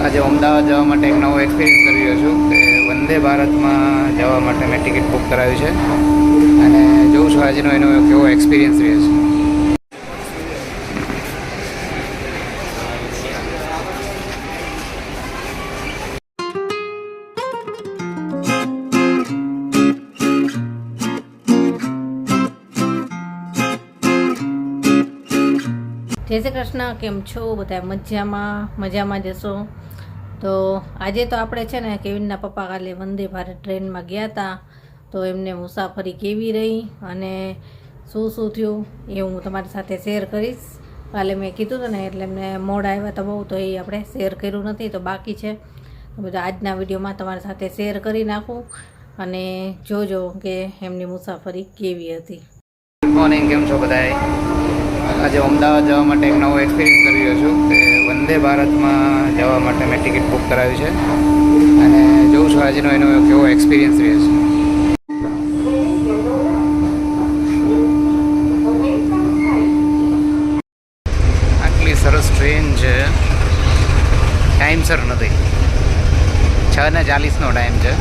આજે અમદાવાદ જવા માટે એક નવો એક્સપિરિયન્સ કરી રહ્યો છું કે વંદે ભારતમાં જવા માટે મેં ટિકિટ બુક કરાવી છે અને જોઉં છું આજનો એનો કેવો એક્સપિરિયન્સ રહ્યો છે. જય શ્રી કૃષ્ણ. કેમ છો બધા? મજામાં જશો. તો આજે તો આપણે છે ને કેવિનના પપ્પા કાલે વંદે ભારત ટ્રેનમાં ગયા હતા, તો એમને મુસાફરી કેવી રહી અને શું થયું એ હું તમારી સાથે શેર કરીશ. કાલે મેં કીધું હતું ને એટલે એમને મોડ આવ્યા હતા બહુ, તો એ આપણે શેર કર્યું નથી, તો બાકી છે તો બધા આજના વિડીયોમાં તમારી સાથે શેર કરી નાખું અને જોજો કે એમની મુસાફરી કેવી હતી. ગુડ મોર્નિંગ, કેમ છો બધાએ? આજે અમદાવાદ જવા માટે એક નવો એક્સપિરિયન્સ કરી રહ્યો છું કે વંદે ભારતમાં જવા માટે મેં ટિકિટ બુક કરાવી છે અને જોઉં છું આજનો એનો કેવો એક્સપિરિયન્સ રહ્યો છે. આટલી સરસ ટ્રેન છે, ટાઈમસર નથી. 6:40નો ટાઈમ છે,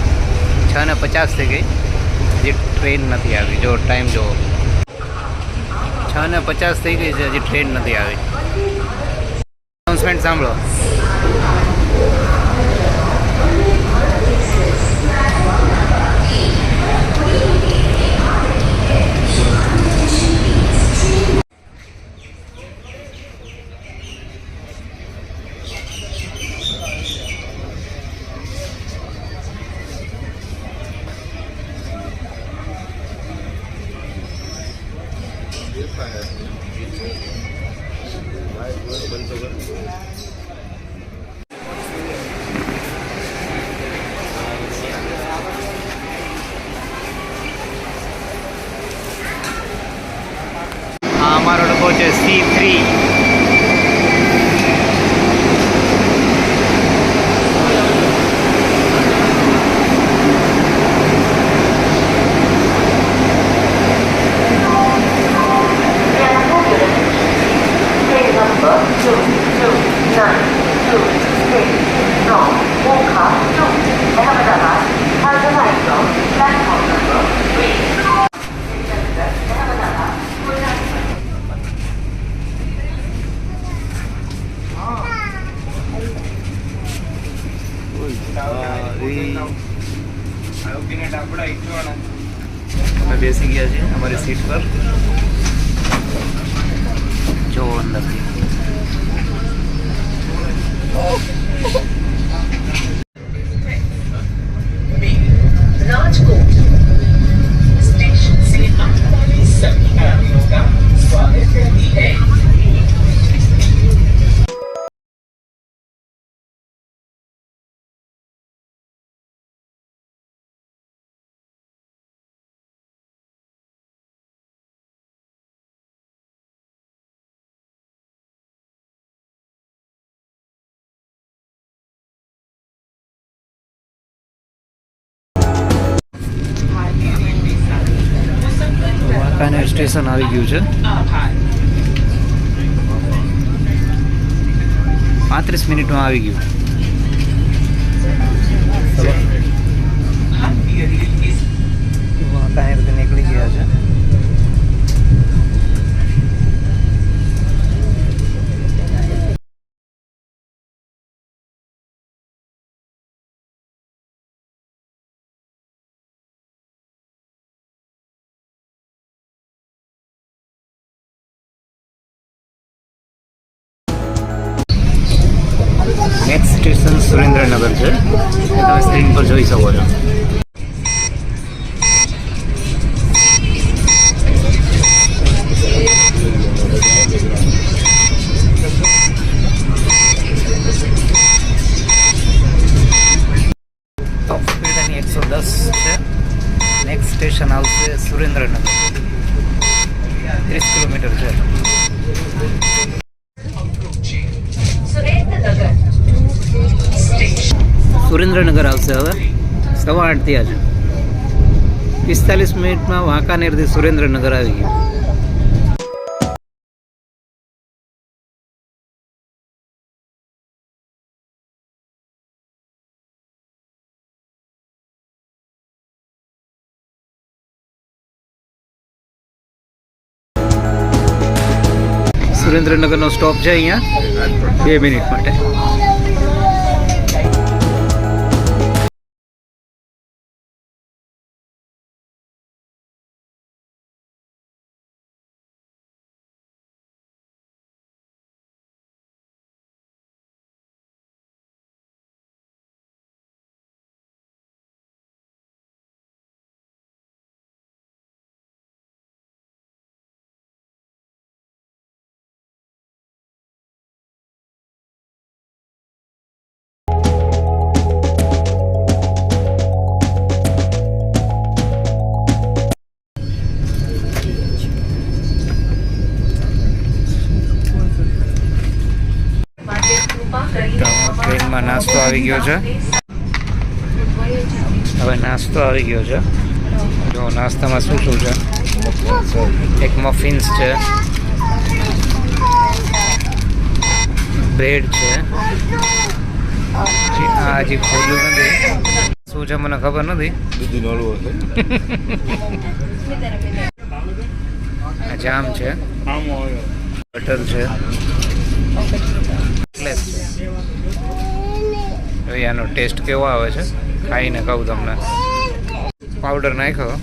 6:50 થઈ ગઈ, હજી ટ્રેન નથી આવી. જો ટાઈમ જુઓ, 6:50 થઈ ગઈ છે, હજી ટ્રેન નથી આવી. અનાઉન્સમેન્ટ સાંભળો. અમારો ડબ્બો છે C3. અમે બેસી ગયા છીએ અમારી સીટ પર. જો અંદરથી રાજકોટ સ્ટેશન से आने वाले सभी यात्रियों का स्वागत करती है. વાંકાનેર સ્ટેશન આવી ગયું છે. 35 મિનિટમાં આવી ગયું. વાંકાનેરથી નીકળી ગયા છે. નેક્સ્ટ સ્ટેશન સુરેન્દ્રનગર છે, તમે સ્ક્રીન પર જોઈ શકો છો. ટોપ સ્પીડ એની 110 છે. નેક્સ્ટ સ્ટેશન આવશે સુરેન્દ્રનગર, 30 કિલોમીટર છે. સુરેન્દ્રનગર આવશે હવે 8:15 થયા છે. 45 મિનિટમાં વાંકાનેરથી સુરેન્દ્રનગર આવી ગયું. સુરેન્દ્રનગરનો સ્ટોપ છે અહીંયા 2 મિનિટ માટે. ટ્રેનમાં નાસ્તો આવી ગયો છે. હવે નાસ્તો આવી ગયો છે. જો નાસ્તામાં શું શું છે? એક મફિન્સ છે, બ્રેડ છે. આ હજી ખોલ્યું નથી. શું છે મને ખબર નથી. આ જામ છે, બટર છે, કટલેસ છે. હવે આનો ટેસ્ટ કેવો આવે છે ખાઈને કહું તમને. પાવડર નાખ્યો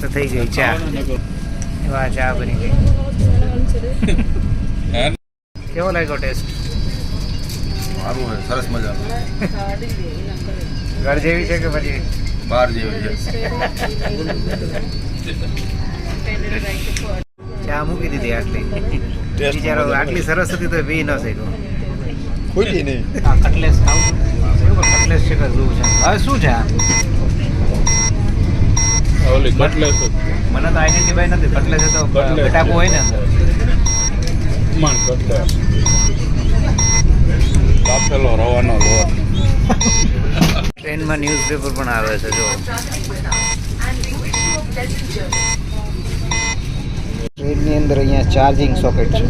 તો થઈ ગઈ ચા. એવા ચા બની ગઈ. કેવો લાગ્યો ટેસ્ટ? સારું છે, સરસ મજાનું. ઘર જેવી છે કે પછી બહાર જેવી છે. ચા મૂકી દીધી આટલી. બિચારો આટલી સરસ હતી તો બી ન શક્યો. ખોટી નહીં. આ કટલેસ ખાવું કટલેસ છે કે શું છે? હવે શું છે આ? ઓલી કટલેસ મને તો આઈડેન્ટિફાઈ નથી. કટલેસ તો બટાકો હોય ને અંદર. માન કટલેસ કાપેલો રવાનો લોટ. ટ્રેનમાં ન્યૂઝપેપર પણ આવે છે. જો ટ્રેનની અંદર અહીંયા ચાર્જિંગ સોકેટ છે.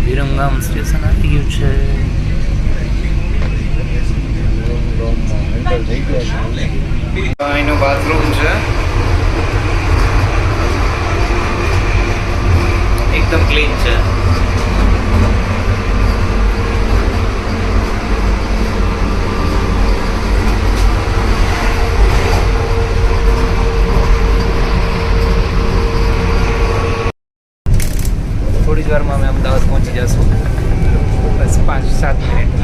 વિરમગામ સ્ટેશન આવી ગયું છે. અહીંનું બાથરૂમ છે. એકદમ ક્લીન છે. થોડી જ વારમાં અમે અમદાવાદ પહોંચી જશું. બસ 5-7 મિનિટ.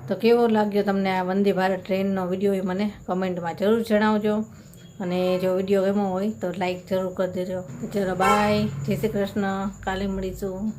તો કેવો લાગ્યો તમને આ વંદે ભારત ટ્રેનનો વિડીયો એ મને કમેન્ટમાં જરૂર જણાવજો. અને જો વિડીયો ગમ્યો હોય તો લાઈક જરૂર કરી દેજો. ચલો બાય, જય શ્રી કૃષ્ણ. કાલે મળીશું.